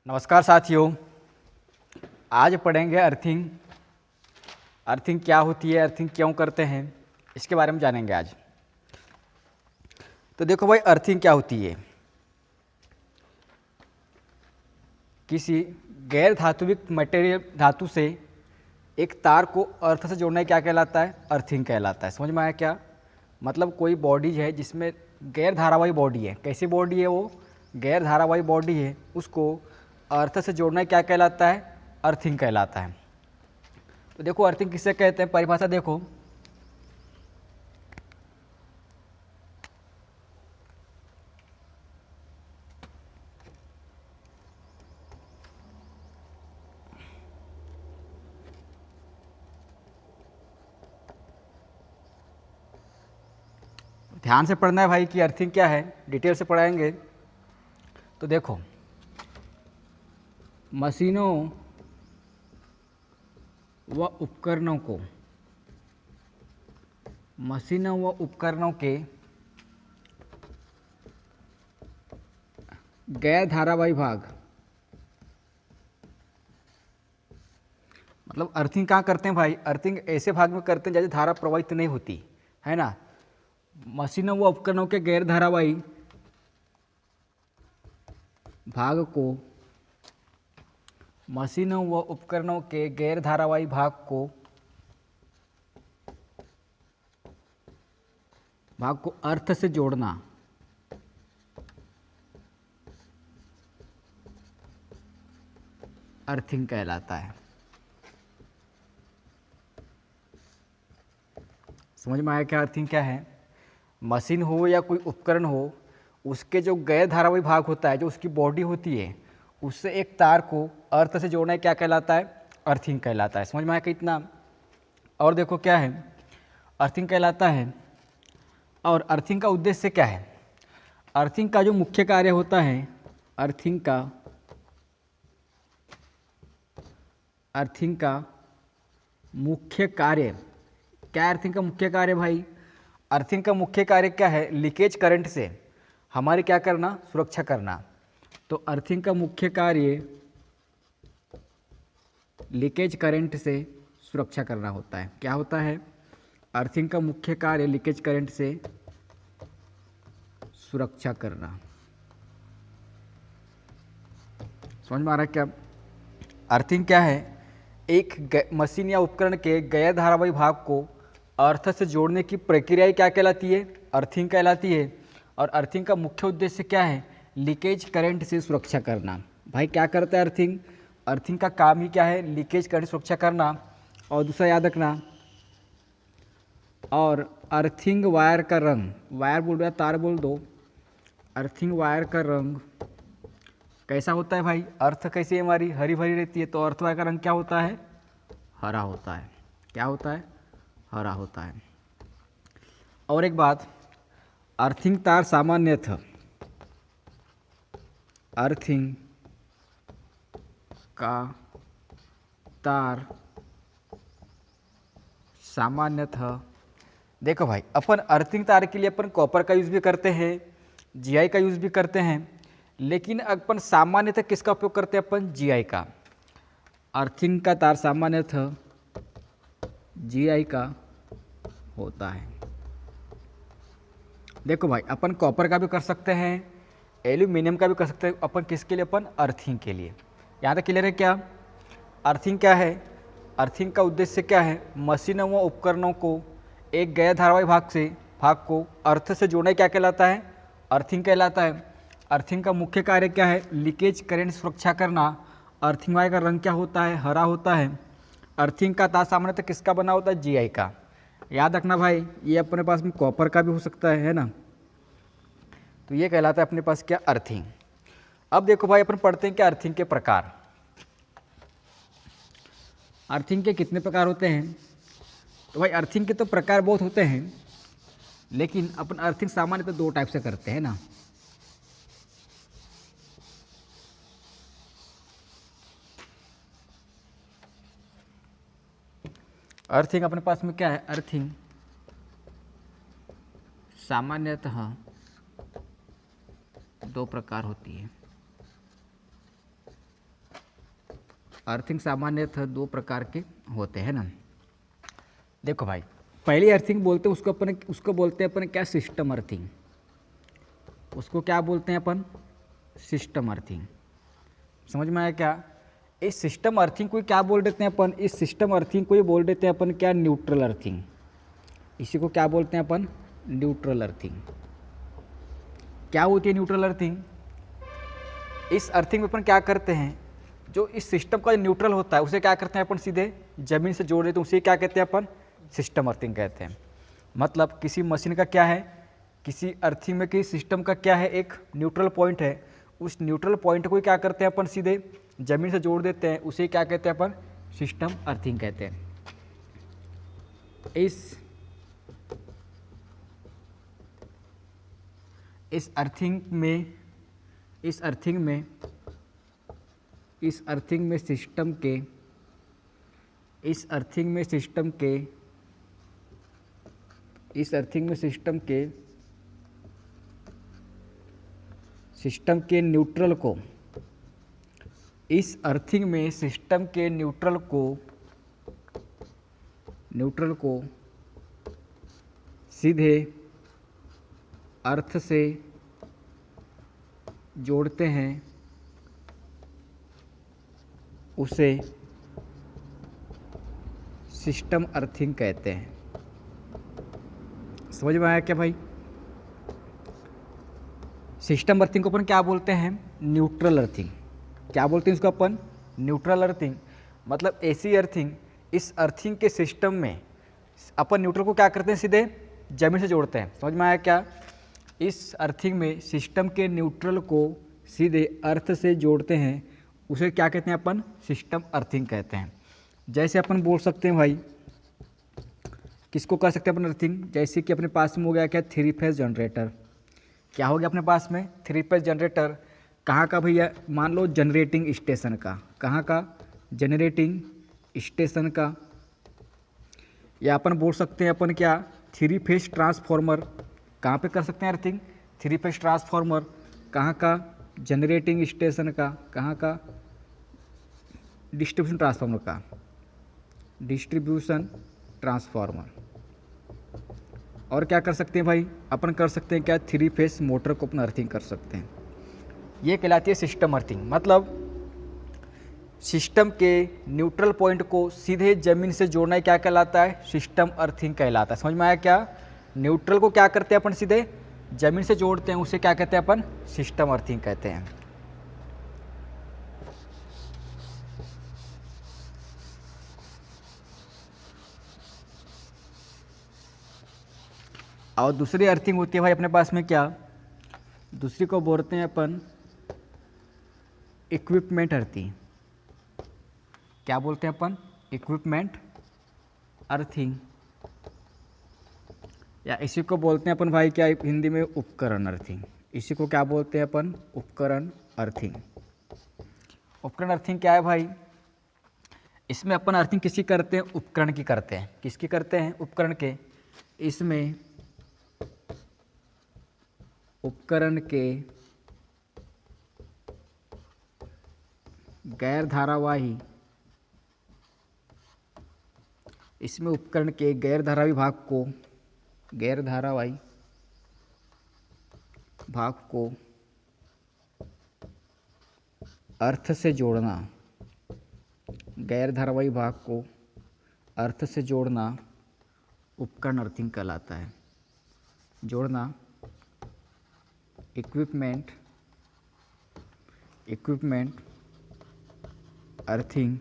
नमस्कार साथियों, आज पढ़ेंगे अर्थिंग। अर्थिंग क्या होती है, अर्थिंग क्यों करते हैं, इसके बारे में जानेंगे आज। तो देखो भाई, अर्थिंग क्या होती है। किसी गैर धात्विक मटेरियल धातु से एक तार को अर्थ से जोड़ना क्या कहलाता है, अर्थिंग कहलाता है। समझ में आया क्या? मतलब कोई बॉडी है जिसमें गैर धारावाही बॉडी है। कैसी बॉडी है वो? गैर धारावाही बॉडी है, उसको अर्थ से जोड़ना क्या कहलाता है, अर्थिंग कहलाता है। तो देखो अर्थिंग किससे कहते हैं, परिभाषा देखो। ध्यान से पढ़ना है भाई कि अर्थिंग क्या है, डिटेल से पढ़ाएंगे। तो देखो, मशीनों व उपकरणों को, मशीनों व उपकरणों के गैर धारावाही भाग, मतलब अर्थिंग कहाँ करते हैं भाई? अर्थिंग ऐसे भाग में करते हैं जैसे धारा प्रवाहित नहीं होती है ना। मशीनों व उपकरणों के गैर धारावाही भाग को, मशीनों व उपकरणों के गैर धारावाही भाग को अर्थ से जोड़ना अर्थिंग कहलाता है। समझ में आया क्या अर्थिंग क्या है? मशीन हो या कोई उपकरण हो, उसके जो गैर धारावाही भाग होता है, जो उसकी बॉडी होती है, उससे एक तार को अर्थ से जोड़ना क्या कहलाता है, अर्थिंग कहलाता है। समझ में आया कि इतना? और देखो क्या है, अर्थिंग कहलाता है। और अर्थिंग का उद्देश्य क्या है? अर्थिंग का जो मुख्य कार्य होता है, अर्थिंग का मुख्य कार्य क्या है? अर्थिंग का मुख्य कार्य भाई, अर्थिंग का मुख्य कार्य क्या है? लीकेज करंट से हमारी क्या करना, सुरक्षा करना। तो अर्थिंग का मुख्य कार्य लीकेज करंट से सुरक्षा करना होता है। क्या होता है? अर्थिंग का मुख्य कार्य लीकेज करंट से सुरक्षा करना। समझ में आ रहा है क्या? अर्थिंग क्या है? एक मशीन या उपकरण के गैर धारावाही भाग को अर्थ से जोड़ने की प्रक्रिया क्या कहलाती है, अर्थिंग कहलाती है। और अर्थिंग का मुख्य उद्देश्य क्या है? लीकेज करंट से सुरक्षा करना। भाई क्या करता है अर्थिंग? अर्थिंग का काम ही क्या है? लीकेज करंट सुरक्षा करना। और दूसरा याद रखना, और अर्थिंग वायर का रंग, वायर बोल रहा है, तार बोल दो, अर्थिंग वायर का रंग कैसा होता है भाई? अर्थ कैसी है हमारी, हरी भरी रहती है, तो अर्थ वायर का रंग क्या होता है? हरा होता है। क्या होता है? हरा होता है। और एक बात, अर्थिंग तार सामान्यतः, अर्थिंग का तार सामान्यतः, देखो भाई, अपन अर्थिंग तार के लिए अपन कॉपर का यूज़ भी करते हैं, जीआई का यूज़ भी करते हैं, लेकिन अपन सामान्यतः किसका उपयोग करते हैं? अपन जीआई का। अर्थिंग का तार सामान्यतः जीआई का होता है। देखो भाई, अपन कॉपर का भी कर सकते हैं, एल्यूमिनियम का भी कर सकते हैं। अपन किसके लिए? अपन अर्थिंग के लिए। यहाँ तक क्लियर है क्या? अर्थिंग क्या है? अर्थिंग का उद्देश्य क्या है? मशीनों व उपकरणों को एक गैर धारावाही भाग को अर्थ से जोड़ना क्या कहलाता है, अर्थिंग कहलाता है। अर्थिंग का मुख्य कार्य क्या है? लीकेज करंट सुरक्षा करना। अर्थिंग वायर का रंग क्या होता है? हरा होता है। अर्थिंग का तार सामान्यतः किसका बना होता है? जीआई का। याद रखना भाई, ये अपने पास में कॉपर का भी हो सकता है ना। तो ये कहलाता है अपने पास क्या? अर्थिंग। अब देखो भाई, अपन पढ़ते हैं क्या अर्थिंग के प्रकार। अर्थिंग के कितने प्रकार होते हैं? तो भाई अर्थिंग के तो प्रकार बहुत होते हैं, लेकिन अपन अर्थिंग सामान्यतः दो टाइप से करते हैं ना। अर्थिंग अपने पास में क्या है? अर्थिंग सामान्यतः दो प्रकार होती है। अर्थिंग सामान्यतः दो प्रकार के होते हैं ना। देखो भाई, पहली अर्थिंग बोलते हैं उसको बोलते हैं अपन क्या, सिस्टम अर्थिंग। उसको क्या बोलते हैं अपन, सिस्टम अर्थिंग। समझ में आया क्या? इस सिस्टम अर्थिंग को क्या बोल देते हैं अपन, इस सिस्टम अर्थिंग को ही बोल देते हैं अपन क्या, न्यूट्रल अर्थिंग। इसी को क्या बोलते हैं अपन, न्यूट्रल अर्थिंग। क्या होती है न्यूट्रल अर्थिंग? इस अर्थिंग में अपन क्या करते हैं, जो इस सिस्टम का न्यूट्रल होता है उसे क्या करते हैं अपन, सीधे ज़मीन से जोड़ देते हैं, उसे क्या कहते हैं अपन, सिस्टम अर्थिंग कहते हैं। मतलब किसी मशीन का क्या है, किसी अर्थिंग में किसी सिस्टम का क्या है, एक न्यूट्रल पॉइंट है, उस न्यूट्रल पॉइंट को क्या करते हैं अपन, सीधे ज़मीन से जोड़ देते हैं, उसे क्या कहते हैं अपन, सिस्टम अर्थिंग कहते हैं। इस अर्थिंग में सिस्टम के न्यूट्रल को सीधे अर्थ से जोड़ते हैं, उसे सिस्टम अर्थिंग कहते हैं। समझ में आया क्या भाई? सिस्टम अर्थिंग को अपन क्या बोलते हैं, न्यूट्रल अर्थिंग। क्या बोलते हैं इसको अपन, न्यूट्रल अर्थिंग। मतलब ऐसी अर्थिंग, इस अर्थिंग के सिस्टम में अपन न्यूट्रल को क्या करते हैं, सीधे जमीन से जोड़ते हैं। समझ में आया क्या? इस अर्थिंग में सिस्टम के न्यूट्रल को सीधे अर्थ से जोड़ते हैं, उसे क्या कहते हैं अपन, सिस्टम अर्थिंग कहते हैं। जैसे अपन बोल सकते हैं भाई, किसको कर सकते हैं अपन अर्थिंग, जैसे कि अपने पास में हो गया क्या, 3 फेज जनरेटर। क्या हो गया अपने पास में, 3 फेज जनरेटर। कहाँ का भैया, मान लो जनरेटिंग स्टेशन का। कहाँ का, जनरेटिंग स्टेशन का। या अपन बोल सकते हैं अपन क्या, 3 फेज ट्रांसफॉर्मर। कहाँ पे कर सकते हैं अर्थिंग, 3 फेज ट्रांसफॉर्मर। कहाँ का, जनरेटिंग स्टेशन का। कहाँ का, डिस्ट्रीब्यूशन ट्रांसफार्मर का, डिस्ट्रीब्यूशन ट्रांसफार्मर। और क्या कर सकते हैं भाई, अपन कर सकते हैं क्या, 3 फेज मोटर को अपन अर्थिंग कर सकते हैं। ये कहलाती है सिस्टम अर्थिंग। मतलब सिस्टम के न्यूट्रल पॉइंट को सीधे जमीन से जोड़ना क्या कहलाता है, सिस्टम अर्थिंग कहलाता है। समझ में आया क्या? न्यूट्रल को क्या करते हैं अपन, सीधे जमीन से जोड़ते हैं, उसे क्या कहते हैं अपन, सिस्टम अर्थिंग कहते हैं। और दूसरी अर्थिंग होती है भाई अपने पास में क्या, दूसरी को बोलते हैं अपन इक्विपमेंट अर्थिंग। क्या बोलते हैं अपन, इक्विपमेंट अर्थिंग। या इसी को बोलते हैं अपन भाई क्या, हिंदी में उपकरण अर्थिंग। इसी को क्या बोलते हैं अपन, उपकरण अर्थिंग। उपकरण अर्थिंग क्या है भाई, इसमें अपन अर्थिंग किसकी करते हैं, उपकरण की करते हैं। किसकी करते हैं, उपकरण के। इसमें उपकरण के गैर धारावाही, इसमें उपकरण के गैर धारावाही भाग को अर्थ से जोड़ना, गैर धारावाही भाग को अर्थ से जोड़ना उपकरण अर्थिंग कहलाता है। जोड़ना इक्विपमेंट अर्थिंग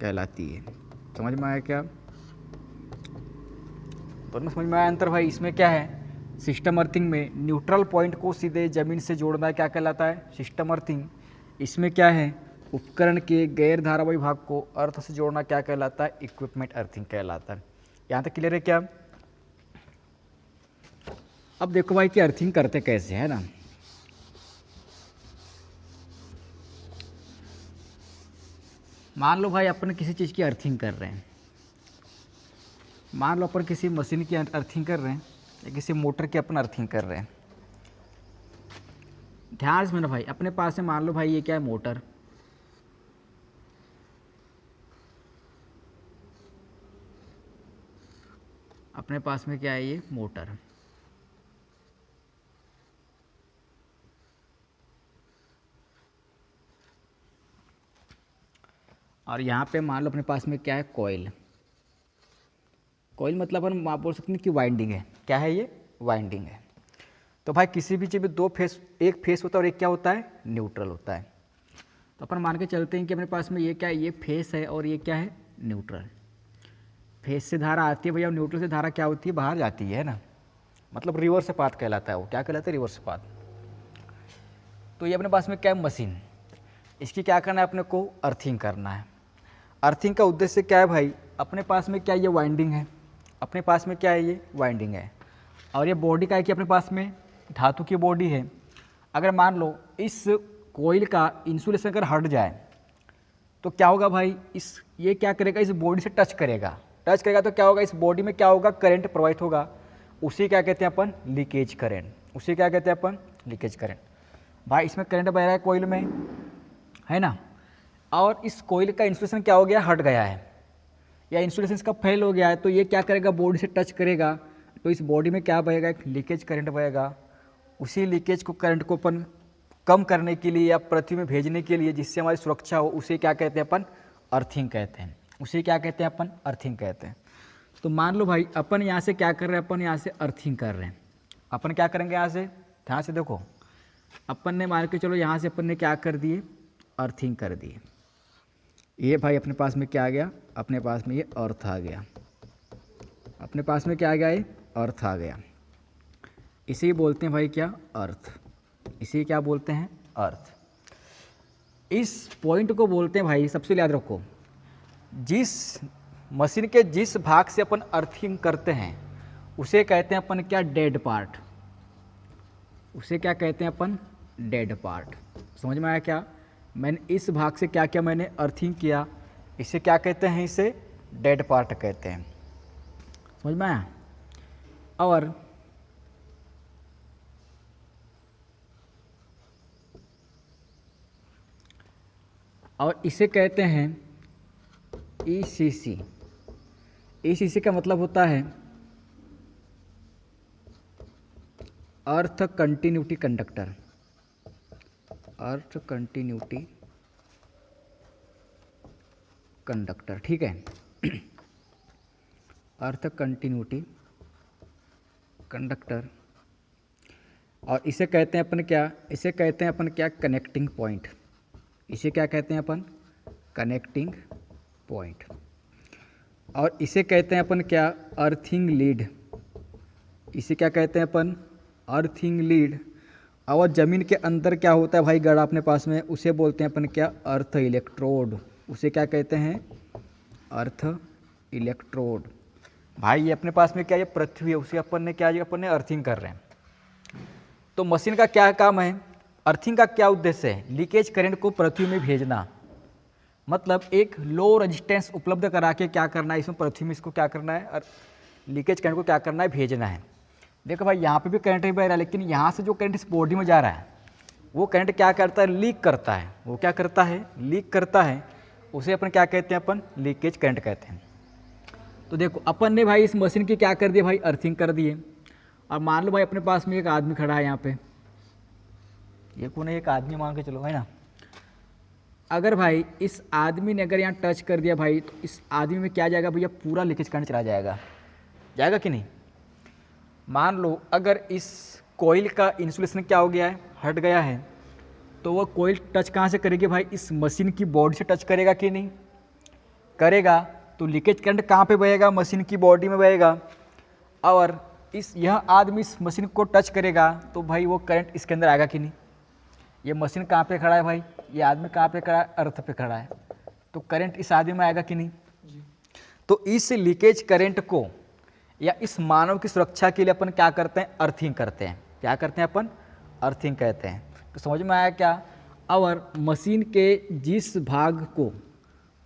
कहलाती है। समझ में आया क्या? दोनों समझ में आया अंतर भाई? इसमें क्या है, सिस्टम अर्थिंग में न्यूट्रल पॉइंट को सीधे जमीन से जोड़ना क्या कहलाता है, सिस्टम अर्थिंग। इसमें क्या है, उपकरण के गैर धारावाही भाग को अर्थ से जोड़ना क्या कहलाता है, इक्विपमेंट अर्थिंग कहलाता है। यहाँ तक क्लियर है क्या? अब देखो भाई कि अर्थिंग करते कैसे है ना। मान लो भाई अपन किसी चीज़ की अर्थिंग कर रहे हैं, मान लो अपन किसी मशीन की अर्थिंग कर रहे हैं या किसी मोटर की अपन अर्थिंग कर रहे हैं। ध्यान से मेरा भाई, अपने पास में मान लो भाई ये क्या है, मोटर। अपने पास में क्या है, ये मोटर। और यहाँ पे मान लो अपने पास में क्या है, कॉइल। कॉइल मतलब हम आप बोल सकते हैं कि वाइंडिंग है। क्या है ये, वाइंडिंग है। तो भाई किसी भी चीज़ में दो फेस, एक फेस होता है और एक क्या होता है, न्यूट्रल होता है। तो अपन मान के चलते हैं कि अपने पास में ये क्या है, ये फेस है और ये क्या है, न्यूट्रल। फेस से धारा आती है भैया, न्यूट्रल से धारा क्या होती है, बाहर जाती है ना, मतलब रिवर्स पाथ कहलाता है वो। क्या कहलाता है, रिवर्स पाथ। तो ये अपने पास में क्या है, मशीन। इसकी क्या करना है अपने को, अर्थिंग करना है। अर्थिंग का उद्देश्य क्या है भाई, अपने पास में क्या ये वाइंडिंग है, अपने पास में क्या है, ये वाइंडिंग है। और ये बॉडी का है कि अपने पास में धातु की बॉडी है। अगर मान लो इस कोइल का इंसुलेशन अगर हट जाए तो क्या होगा भाई, इस ये क्या करेगा, इस बॉडी से टच करेगा। टच करेगा तो क्या होगा, इस बॉडी में क्या होगा, करंट प्रवाहित होगा। उसी क्या कहते हैं अपन, लीकेज करंट। उसी क्या कहते हैं अपन, लीकेज करंट। भाई इसमें करंट बह रहा है कोइल में, है ना, और इस कोइल का इंसुलेशन क्या हो गया, हट गया है, या इंसुलेशन इसका फेल हो गया है। तो ये क्या करेगा, बॉडी से टच करेगा तो इस बॉडी में क्या बहेगा, एक लीकेज करंट बहेगा। उसी लीकेज को, करंट को अपन कम करने के लिए या पृथ्वी में भेजने के लिए, जिससे हमारी सुरक्षा हो, उसे क्या कहते हैं अपन, अर्थिंग कहते हैं। उसे क्या कहते हैं अपन, अर्थिंग कहते हैं। तो मान लो भाई अपन यहाँ से क्या कर रहे हैं, अपन यहाँ से अर्थिंग कर रहे हैं। अपन क्या करेंगे, यहाँ से ध्यान से देखो, अपन ने मान के चलो यहाँ से अपन ने क्या कर दिए, अर्थिंग कर दिए। ये भाई अपने पास में क्या आ गया, अपने पास में ये अर्थ आ गया। अपने पास में क्या आ गया, ये अर्थ आ गया। इसे बोलते हैं भाई क्या, अर्थ। इसे क्या बोलते हैं, अर्थ। इस पॉइंट को बोलते हैं भाई, सबसे याद रखो, जिस मशीन के जिस भाग से अपन अर्थिंग करते हैं उसे कहते हैं अपन क्या, डेड पार्ट। उसे क्या कहते हैं अपन, डेड पार्ट। समझ में आया क्या, मैंने इस भाग से क्या क्या मैंने अर्थिंग किया, इसे क्या कहते हैं, इसे डेड पार्ट कहते हैं। समझ में आया। और इसे कहते हैं ECC। ECC का मतलब होता है अर्थ कंटिन्यूटी कंडक्टर। अर्थ कंटिन्यूटी कंडक्टर, ठीक है। अर्थ कंटिन्यूटी कंडक्टर। और इसे कहते हैं अपन क्या, इसे कहते हैं अपन क्या, कनेक्टिंग पॉइंट। इसे क्या कहते हैं अपन, कनेक्टिंग पॉइंट। और इसे कहते हैं अपन क्या, अर्थिंग लीड। इसे क्या कहते हैं अपन, अर्थिंग लीड। और ज़मीन के अंदर क्या होता है भाई, गड़ा अपने पास में, उसे बोलते हैं अपन क्या, अर्थ इलेक्ट्रोड। उसे क्या कहते हैं, अर्थ इलेक्ट्रोड। भाई ये अपने पास में क्या, ये पृथ्वी है, उसे अपन ने क्या, अपन ने अर्थिंग कर रहे हैं। तो मशीन का क्या काम है, अर्थिंग का क्या उद्देश्य है, लीकेज करंट को पृथ्वी में भेजना। मतलब एक लो रेजिस्टेंस उपलब्ध करा के क्या करना है, इसमें पृथ्वी में इसको क्या करना है, और लीकेज करंट को क्या करना है, भेजना है। देखो भाई यहाँ पे भी करंट ही बह रहा है, लेकिन यहाँ से जो करंट इस बॉडी में जा रहा है वो करंट क्या करता है, लीक करता है। वो क्या करता है, लीक करता है। उसे अपन क्या कहते हैं, अपन लीकेज करंट कहते हैं। तो देखो अपन ने भाई इस मशीन की क्या कर दिया भाई, अर्थिंग कर दिए। और मान लो भाई अपने पास में एक आदमी खड़ा है यहाँ पे, ये कौन है, एक आदमी मान के चलो, है ना। अगर भाई इस आदमी ने अगर यहाँ टच कर दिया भाई, तो इस आदमी में क्या जाएगा भैया, पूरा लीकेज करंट चला जाएगा। जाएगा कि नहीं। मान लो अगर इस कोइल का इंसुलेशन क्या हो गया है, हट गया है, तो वह कोइल टच कहाँ से करेगी भाई, इस मशीन की बॉडी से टच करेगा कि नहीं करेगा। तो लीकेज करंट कहाँ पे बहेगा, मशीन की बॉडी में बहेगा। और यह आदमी इस मशीन को टच करेगा तो भाई वो करंट इसके अंदर आएगा कि नहीं। ये मशीन कहाँ पे खड़ा है भाई, ये आदमी कहाँ पे खड़ा है, अर्थ पे खड़ा है, तो करंट इस आदमी में आएगा कि नहीं। तो इस लीकेज करंट को या इस मानव की सुरक्षा के लिए अपन क्या करते हैं, अर्थिंग करते हैं। क्या करते हैं अपन, अर्थिंग कहते हैं। तो समझ में आया क्या। और मशीन के जिस भाग को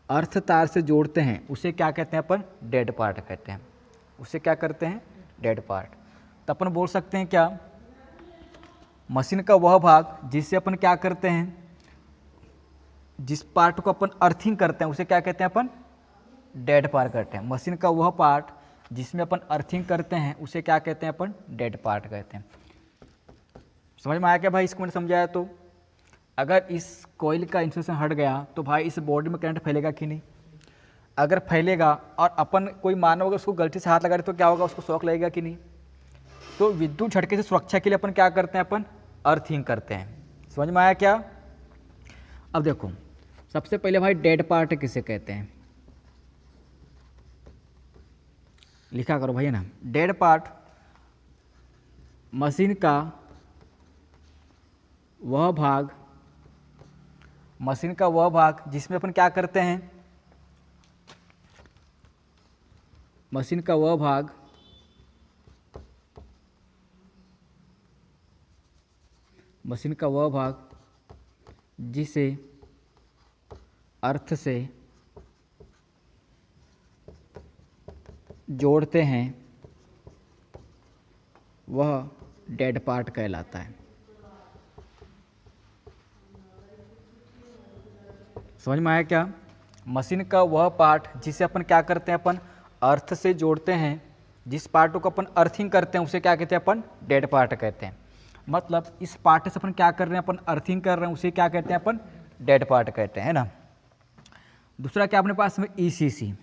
अर्थ तार से जोड़ते हैं उसे क्या कहते हैं अपन, डेड पार्ट कहते हैं। उसे क्या करते हैं, डेड पार्ट। तो अपन बोल सकते हैं क्या, मशीन का वह भाग जिससे अपन क्या करते हैं, जिस पार्ट को अपन अर्थिंग करते हैं उसे क्या कहते हैं अपन, डेड पार्ट कहते हैं। मशीन का वह पार्ट जिसमें अपन अर्थिंग करते हैं उसे क्या कहते हैं अपन? डेड पार्ट कहते हैं। समझ में आया क्या भाई? इसको मैंने समझाया तो अगर इस कॉइल का इंसुलेशन हट गया तो भाई इस बॉडी में करंट फैलेगा कि नहीं? अगर फैलेगा और अपन कोई मानव अगर उसको गलती से हाथ लगा रहे तो क्या होगा? उसको शॉक लगेगा कि नहीं? तो विद्युत झटके से सुरक्षा के लिए अपन क्या करते हैं? अपन अर्थिंग करते हैं। समझ में आया क्या? अब देखो सबसे पहले भाई डेड पार्ट किसे कहते हैं? लिखा करो भैया ना। डेड पार्ट मशीन का वह भाग जिसमें अपन क्या करते हैं? मशीन का वह भाग जिसे अर्थ से जोड़ते हैं वह डेड पार्ट कहलाता है। समझ में आया क्या? मशीन का वह पार्ट जिसे अपन क्या करते हैं? अपन अर्थ से जोड़ते हैं। जिस पार्ट को अपन अर्थिंग करते हैं उसे क्या कहते हैं? अपन डेड पार्ट कहते हैं। मतलब इस पार्ट से अपन क्या कर रहे हैं? अपन अर्थिंग कर रहे हैं, उसे क्या कहते हैं? अपन डेड पार्ट कहते हैं, है ना। दूसरा क्या अपने पास में? ईसीसी,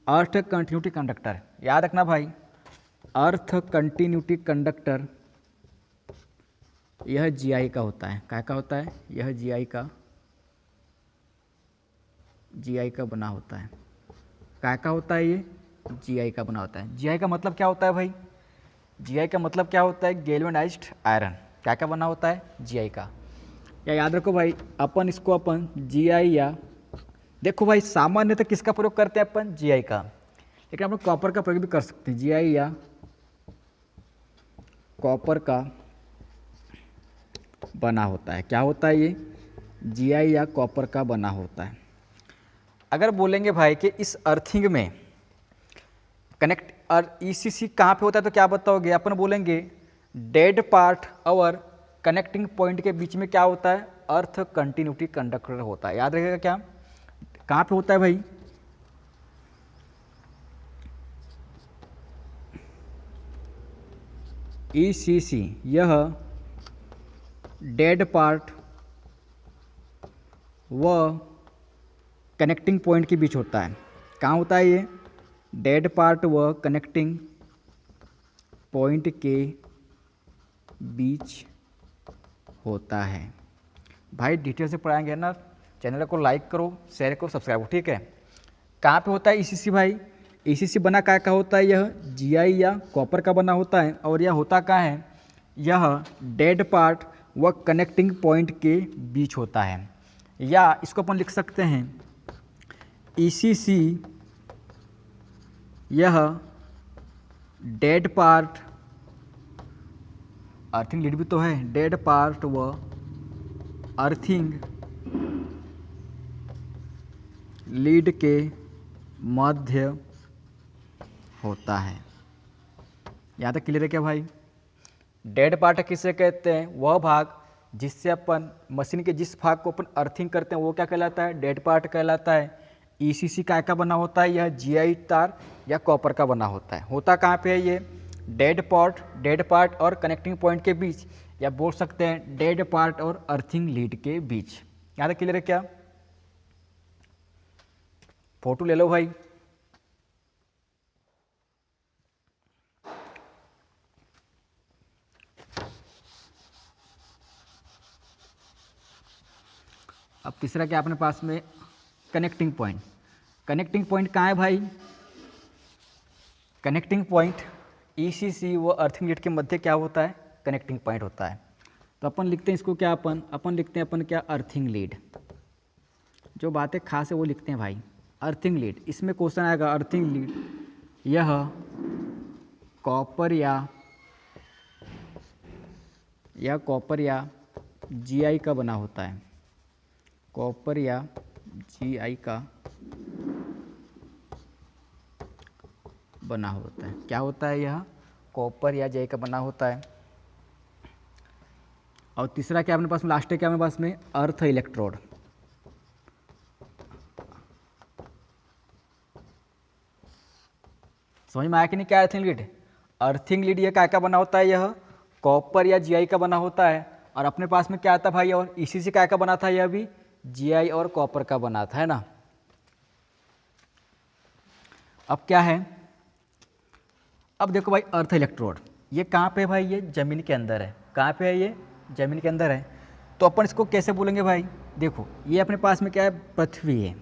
अर्थ कंटिन्यूटी कंडक्टर। याद रखना भाई, अर्थ कंटिन्यूटी कंडक्टर यह जीआई का होता है। क्या का होता है? यह जीआई का बना होता है। क्या का होता है? ये जीआई का बना होता है। जीआई का मतलब क्या होता है भाई? जीआई का मतलब क्या होता है? Galvanised iron. क्या का बना होता है? जीआई का। या याद रखो भाई, अपन इसको अपन जीआई या देखो भाई सामान्यतः किसका प्रयोग करते हैं? अपन जीआई का, लेकिन अपन कॉपर का प्रयोग भी कर सकते हैं। जीआई या कॉपर का बना होता है। क्या होता है? ये जीआई या कॉपर का बना होता है। अगर बोलेंगे भाई कि इस अर्थिंग में कनेक्ट और ईसीसी कहाँ पे होता है तो क्या बताओगे? अपन बोलेंगे डेड पार्ट और कनेक्टिंग पॉइंट के बीच में क्या होता है? अर्थ कंटिन्यूटी कंडक्टर होता है। याद रखिएगा क्या? कहाँ पे होता है भाई? ईसीसी यह डेड पार्ट व कनेक्टिंग पॉइंट के बीच होता है। कहाँ होता है ये? डेड पार्ट व कनेक्टिंग पॉइंट के बीच होता है। भाई डिटेल से पढ़ाएंगे ना। चैनल को लाइक करो, शेयर करो, सब्सक्राइब करो, ठीक है। कहाँ पे होता है ईसीसी भाई? ईसीसी बना क्या का होता है? यह जीआई या कॉपर का बना होता है। और यह होता कहाँ है? यह डेड पार्ट व कनेक्टिंग पॉइंट के बीच होता है। या इसको अपन लिख सकते हैं ईसीसी यह डेड पार्ट, अर्थिंग लीड भी तो है, डेड पार्ट व अर्थिंग लीड के मध्य होता है। यहाँ तक क्लियर है क्या भाई? डेड पार्ट किसे कहते हैं? वह भाग जिससे अपन मशीन के जिस भाग को अपन अर्थिंग करते हैं वो क्या कहलाता है? डेड पार्ट कहलाता है। ईसीसी काय का बना होता है? यह जीआई तार या कॉपर का बना होता है। होता कहाँ पे है ये? डेड पार्ट और कनेक्टिंग पॉइंट के बीच, या बोल सकते हैं डेड पार्ट और अर्थिंग लीड के बीच। यहाँ तक क्लियर है क्या? फोटो ले लो भाई। अब तीसरा क्या अपने पास में? Connecting point. कनेक्टिंग पॉइंट कहाँ है भाई? कनेक्टिंग पॉइंट ईसीसी व अर्थिंग लीड के मध्य क्या होता है? कनेक्टिंग पॉइंट होता है। तो अपन लिखते हैं इसको क्या? अपन लिखते हैं अपन क्या? Earthing lead. जो बातें खास है वो लिखते हैं भाई, अर्थिंग लीड। इसमें क्वेश्चन आएगा अर्थिंग लीड यह कॉपर या जीआई का बना होता है। कॉपर या जीआई का बना होता है। क्या होता है? यह कॉपर या जीआई का बना होता है। और तीसरा क्या अपने पास में? लास्ट है क्या अपने पास में? अर्थ इलेक्ट्रोड। समझ में आया कि नहीं क्या अर्थिंग लीड? अर्थिंग लीड ये क्या बना होता है, यह कॉपर या जीआई का बना होता है। और अपने पास में क्या आता भाई, और इसी से क्या बना था, यह भी जीआई और कॉपर का बना था, है ना। अब क्या है, अब देखो भाई अर्थ इलेक्ट्रोड ये कहाँ पे है भाई, ये जमीन के अंदर है। कहाँ पे है, ये जमीन के अंदर है। तो अपन इसको कैसे बोलेंगे भाई, देखो ये अपने पास में क्या है, पृथ्वी है।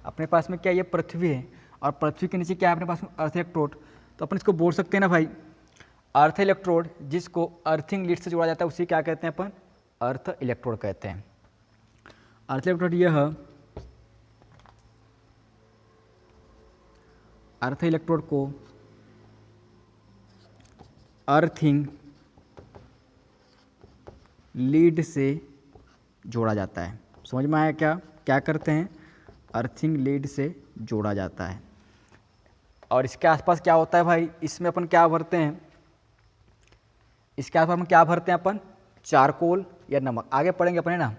अपने पास में क्या है, ये पृथ्वी है, और पृथ्वी के नीचे क्या है अपने पास में, अर्थ इलेक्ट्रोड। तो अपन इसको बोल सकते हैं ना भाई, अर्थ इलेक्ट्रोड जिसको अर्थिंग लीड से जोड़ा जाता है उसी क्या कहते हैं अपन, अर्थ इलेक्ट्रोड कहते हैं। अर्थ इलेक्ट्रोड यह अर्थ इलेक्ट्रोड को अर्थिंग लीड से जोड़ा जाता है। समझ में आया क्या, क्या करते हैं, अर्थिंग लीड से जोड़ा जाता है। और इसके आसपास क्या होता है भाई, इसमें अपन क्या भरते हैं, इसके आसपास हम क्या भरते हैं अपन, चारकोल या नमक। आगे पढ़ेंगे अपन, है ना।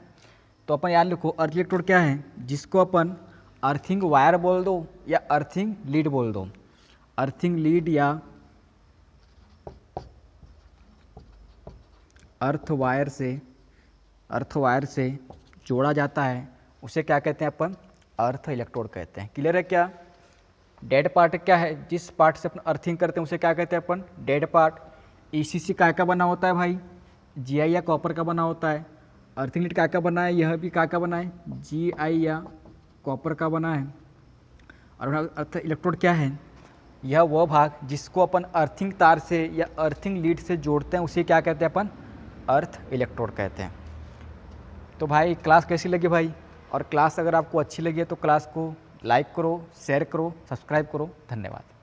तो अपन याद लिखो अर्थ इलेक्ट्रोड क्या है, जिसको अपन अर्थिंग वायर बोल दो या अर्थिंग लीड बोल दो। अर्थिंग लीड या अर्थ वायर से जोड़ा जाता है, उसे क्या कहते हैं अपन, अर्थ इलेक्ट्रोड कहते हैं। क्लियर है क्या। डेड पार्ट क्या है, जिस पार्ट से अपन अर्थिंग करते हैं उसे क्या कहते हैं अपन, डेड पार्ट। ईसीसी क्या का बना होता है भाई, जीआई या कॉपर का बना होता है। अर्थिंग लीड क्या बना है, यह भी क्या बना है, जीआई या कॉपर का बना है। और अर्थ इलेक्ट्रोड क्या है, यह वो भाग जिसको अपन अर्थिंग तार से या अर्थिंग लीड से जोड़ते हैं उसे क्या कहते हैं अपन, अर्थ इलेक्ट्रोड कहते हैं। तो भाई क्लास कैसी लगी भाई, और क्लास अगर आपको अच्छी लगी है तो क्लास को लाइक करो, शेयर करो, सब्सक्राइब करो। धन्यवाद।